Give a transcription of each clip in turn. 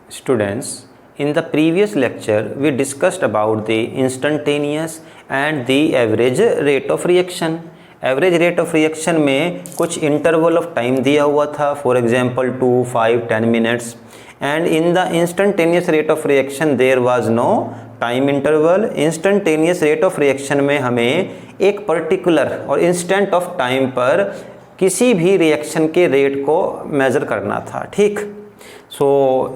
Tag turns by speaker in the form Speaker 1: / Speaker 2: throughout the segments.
Speaker 1: Students, in the previous lecture we discussed about the instantaneous and the average rate of reaction. Average rate of reaction में कुछ interval of time दिया हुआ था, for example 2, 5, 10 minutes, and in the instantaneous rate of reaction there was no time interval. Instantaneous rate of reaction में हमें एक particular और instant of time पर किसी भी रिएक्शन के रेट को मेज़र करना था. ठीक. So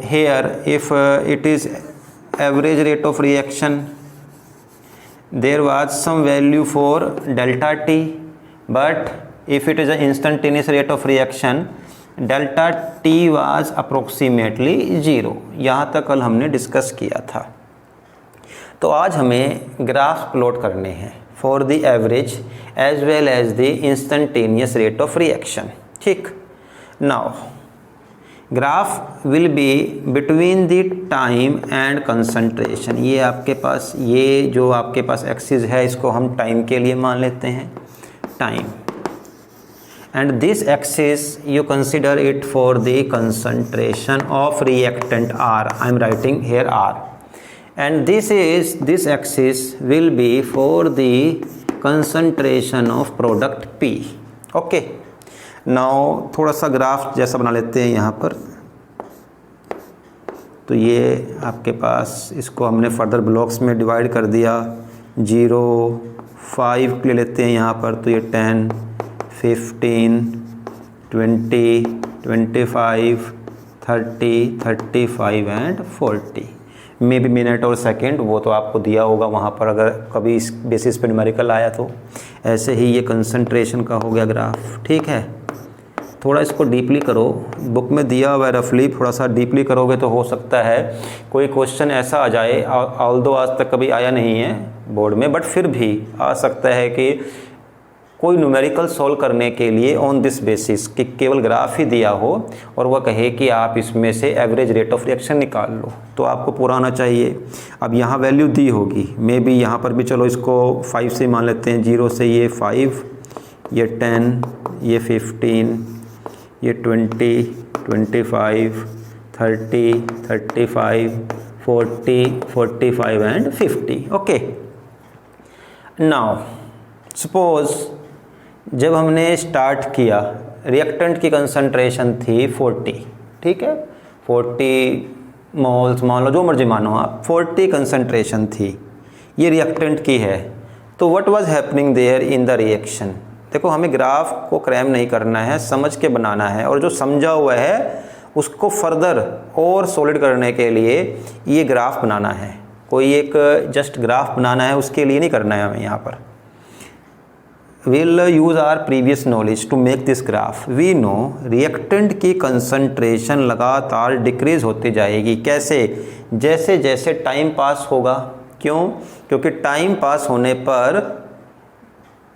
Speaker 1: here if it is average rate of reaction there was some value for delta t, but if it is an instantaneous rate of reaction delta t was approximately 0. यहाँ तक कल हमने discuss किया था. तो आज हमें ग्राफ प्लॉट करने हैं for the average as well as the instantaneous rate of reaction. ठीक. Now graph will be between the time and concentration. ये आपके पास, ये जो आपके पास एक्सिस है इसको हम टाइम के लिए मान लेते हैं, time, and this axis you consider it for the concentration of reactant r. I am writing here r, and this axis will be for the concentration of product p. Okay. Now थोड़ा सा graph जैसा बना लेते हैं यहाँ पर. तो ये आपके पास, इसको हमने फर्दर ब्लॉक्स में डिवाइड कर दिया. 0, 5 ले लेते हैं यहाँ पर. तो ये 10, 15, 20, 25, 30, 35 एंड 40. मे बी मिनट और सेकेंड, वो तो आपको दिया होगा वहाँ पर अगर कभी इस बेसिस पे न्यूमेरिकल आया तो. ऐसे ही ये कंसंट्रेशन का हो गया ग्राफ. ठीक है. थोड़ा इसको डीपली करो, बुक में दिया हुआ है रफली, थोड़ा सा डीपली करोगे तो हो सकता है कोई क्वेश्चन ऐसा आ जाए, ऑल्दो आज तक कभी आया नहीं है बोर्ड में, बट फिर भी आ सकता है कि कोई न्यूमेरिकल सॉल्व करने के लिए ऑन दिस बेसिस कि केवल ग्राफ ही दिया हो और वह कहे कि आप इसमें से एवरेज रेट ऑफ रिएक्शन निकाल लो, तो आपको पूरा आना चाहिए. अब यहाँ वैल्यू दी होगी, मे बी यहाँ पर भी चलो इसको 5 से मान लेते हैं. 0 से ये 5, ये 10, ये 15, ये 20, 25, 30, 35, 40, 45 एंड 50. ओके. नाउ सपोज जब हमने स्टार्ट किया, रिएक्टेंट की कंसंट्रेशन थी 40. ठीक है. 40 मोल्स मान लो, जो मर्जी मानो आप, 40 कंसंट्रेशन थी, ये रिएक्टेंट की है. तो what was happening there in the reaction. देखो, हमें ग्राफ को क्रैम नहीं करना है, समझ के बनाना है, और जो समझा हुआ है उसको फर्दर और सॉलिड करने के लिए ये ग्राफ बनाना है. कोई एक जस्ट ग्राफ बनाना है, उसके लिए नहीं करना है हमें. यहाँ पर we'll use our previous knowledge to make this graph. We know reactant की कंसंट्रेशन लगातार डिक्रीज होती जाएगी. कैसे? जैसे जैसे टाइम पास होगा. क्यों? क्योंकि टाइम पास होने पर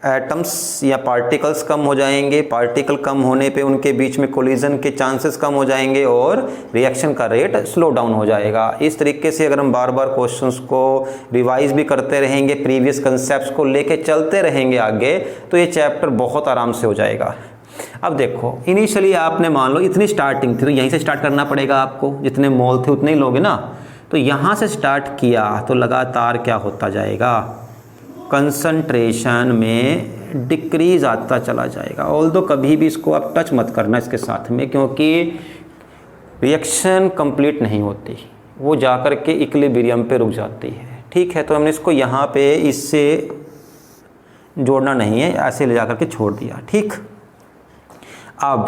Speaker 1: एटम्स या पार्टिकल्स कम हो जाएंगे. पार्टिकल कम होने पे उनके बीच में कोलिजन के चांसेस कम हो जाएंगे और रिएक्शन का रेट स्लो डाउन हो जाएगा. इस तरीके से अगर हम बार बार क्वेश्चंस को रिवाइज भी करते रहेंगे, प्रीवियस कंसेप्ट्स को लेके चलते रहेंगे आगे, तो ये चैप्टर बहुत आराम से हो जाएगा. अब देखो, इनिशियली आपने मान लो इतनी स्टार्टिंग थी, तो यहीं से स्टार्ट करना पड़ेगा आपको. जितने मोल थे उतने ही लोगे ना. तो यहाँ से स्टार्ट किया तो लगातार क्या होता जाएगा, कंसंट्रेशन में डिक्रीज आता चला जाएगा. ऑल्दो कभी भी इसको आप टच मत करना इसके साथ में, क्योंकि रिएक्शन कंप्लीट नहीं होती, वो जाकर के इक्विलिब्रियम पे रुक जाती है. ठीक है. तो हमने इसको यहाँ पे इससे जोड़ना नहीं है, ऐसे ले जाकर के छोड़ दिया. ठीक. अब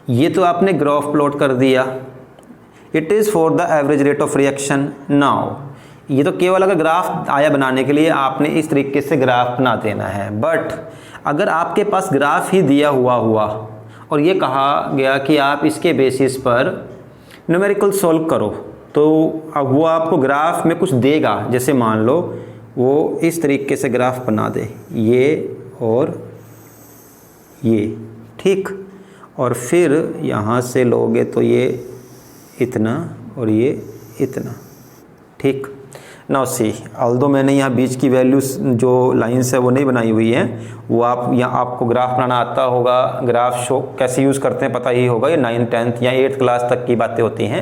Speaker 1: ये तो आपने ग्राफ प्लॉट कर दिया. It is for the average rate of reaction. Now ये तो केवल अगर ग्राफ आया बनाने के लिए आपने इस तरीके से ग्राफ बना देना है. बट अगर आपके पास ग्राफ ही दिया हुआ और ये कहा गया कि आप इसके बेसिस पर न्यूमेरिकल सॉल्व करो, तो अब वो आपको ग्राफ में कुछ देगा. जैसे मान लो वो इस तरीके से ग्राफ बना दे, ये और ये. ठीक. और फिर यहाँ से लोगे तो ये इतना और ये इतना. ठीक. नाउ सी, ऑल्दो मैंने यहाँ बीच की वैल्यूज जो लाइंस है वो नहीं बनाई हुई है, वो आप यहाँ आपको ग्राफ बनाना आता होगा, ग्राफ शो कैसे यूज़ करते हैं पता ही होगा. ये 9th 10th या 8th क्लास तक की बातें होती हैं.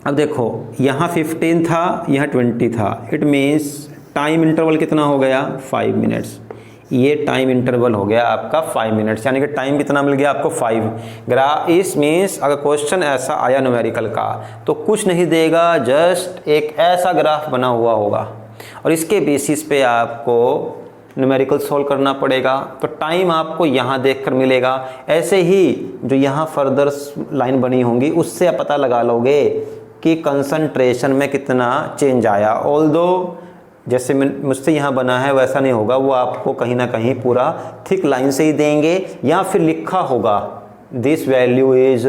Speaker 1: अब देखो यहाँ 15 था, यहाँ 20 था, इट मीन्स टाइम इंटरवल कितना हो गया 5 मिनट्स। ये टाइम इंटरवल हो गया आपका 5 मिनट्स, यानी कि टाइम कितना मिल गया आपको 5 ग्राफ। इस मीन्स अगर क्वेश्चन ऐसा आया न्यूमेरिकल का तो कुछ नहीं देगा, जस्ट एक ऐसा ग्राफ बना हुआ होगा और इसके बेसिस पे आपको न्यूमेरिकल सोल्व करना पड़ेगा। तो टाइम आपको यहाँ देखकर मिलेगा, ऐसे ही जो यहाँ फर्दर लाइन बनी होंगी उससे आप पता लगा लोगे कि कंसंट्रेशन में कितना चेंज आया। ऑल्दो जैसे मुझसे यहाँ बना है वैसा नहीं होगा, वो आपको कहीं ना कहीं पूरा थिक लाइन से ही देंगे या फिर लिखा होगा दिस वैल्यू इज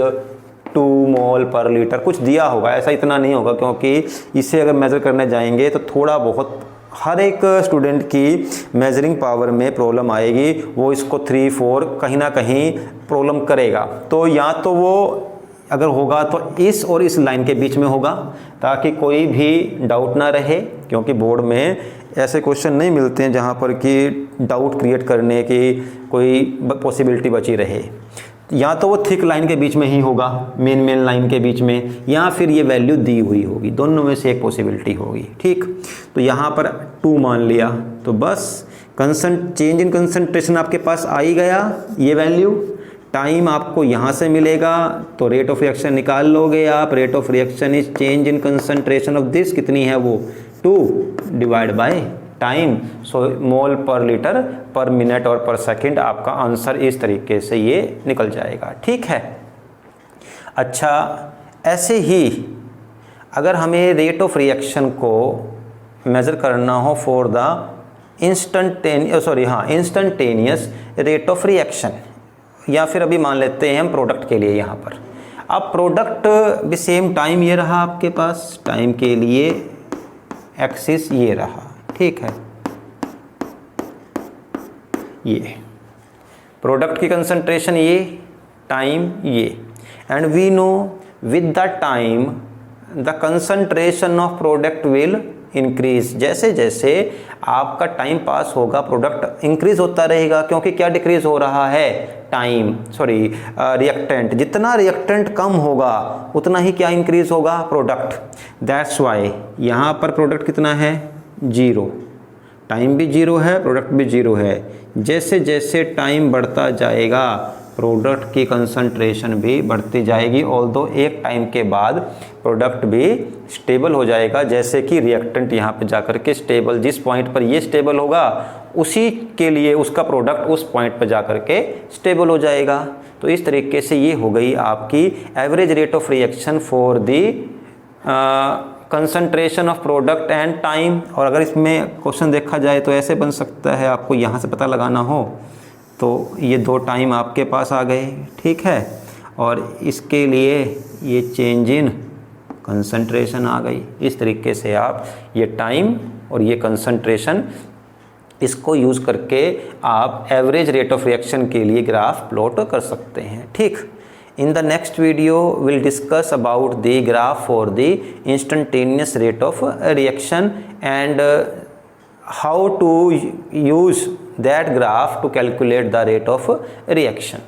Speaker 1: 2 मोल पर लीटर, कुछ दिया होगा। ऐसा इतना नहीं होगा क्योंकि इसे अगर मेज़र करने जाएंगे तो थोड़ा बहुत हर एक स्टूडेंट की मेजरिंग पावर में प्रॉब्लम आएगी, वो इसको 3, 4 कहीं ना कहीं प्रॉब्लम करेगा। तो या तो वो अगर होगा तो इस और इस लाइन के बीच में होगा ताकि कोई भी डाउट ना रहे, क्योंकि बोर्ड में ऐसे क्वेश्चन नहीं मिलते हैं जहाँ पर कि डाउट क्रिएट करने की कोई पॉसिबिलिटी बची रहे। या तो वो थिक लाइन के बीच में ही होगा, मेन लाइन के बीच में, या फिर ये वैल्यू दी हुई होगी, दोनों में से एक पॉसिबिलिटी होगी। ठीक, तो यहाँ पर 2 मान लिया तो बस चेंज इन कंसंट्रेशन आपके पास आ ही गया ये वैल्यू। टाइम आपको यहाँ से मिलेगा तो रेट ऑफ रिएक्शन निकाल लोगे आप। Rate of reaction is change in concentration of this, कितनी है वो 2 डिवाइड बाय टाइम, सो मोल पर लीटर पर मिनट और पर सेकंड। आपका आंसर इस तरीके से ये निकल जाएगा। ठीक है, अच्छा ऐसे ही अगर हमें रेट ऑफ रिएक्शन को मेज़र करना हो for the instantaneous rate of reaction, या फिर अभी मान लेते हैं हम प्रोडक्ट के लिए यहाँ पर। अब प्रोडक्ट भी सेम टाइम ये रहा आपके पास, टाइम के लिए एक्सिस ये रहा। ठीक है, ये प्रोडक्ट की कंसंट्रेशन ये, टाइम ये, and we know with the time the concentration of product will increase. जैसे जैसे आपका टाइम पास होगा प्रोडक्ट इंक्रीज होता रहेगा, क्योंकि क्या डिक्रीज हो रहा है रिएक्टेंट। जितना रिएक्टेंट कम होगा उतना ही क्या इंक्रीज होगा प्रोडक्ट। दैट्स वाई यहाँ पर प्रोडक्ट कितना है 0, टाइम भी 0 है, प्रोडक्ट भी 0 है। जैसे जैसे टाइम बढ़ता जाएगा प्रोडक्ट की कंसंट्रेशन भी बढ़ती जाएगी, ऑल्दो एक टाइम के बाद प्रोडक्ट भी स्टेबल हो जाएगा। जैसे कि रिएक्टेंट यहाँ पे जाकर के स्टेबल, जिस पॉइंट पर ये स्टेबल होगा उसी के लिए उसका प्रोडक्ट उस पॉइंट पर जाकर के स्टेबल हो जाएगा। तो इस तरीके से ये हो गई आपकी average rate of reaction for the concentration of product and time. और अगर इसमें क्वेश्चन देखा जाए तो ऐसे बन सकता है, आपको यहाँ से पता लगाना हो तो ये 2 टाइम आपके पास आ गए। ठीक है, और इसके लिए ये चेंज इन कंसंट्रेशन आ गई। इस तरीके से आप ये टाइम और ये कंसंट्रेशन इसको यूज़ करके आप एवरेज रेट ऑफ रिएक्शन के लिए ग्राफ प्लॉट कर सकते हैं। ठीक, in the next video will discuss about the graph for the instantaneous rate of reaction and how to use that graph to calculate the rate of reaction.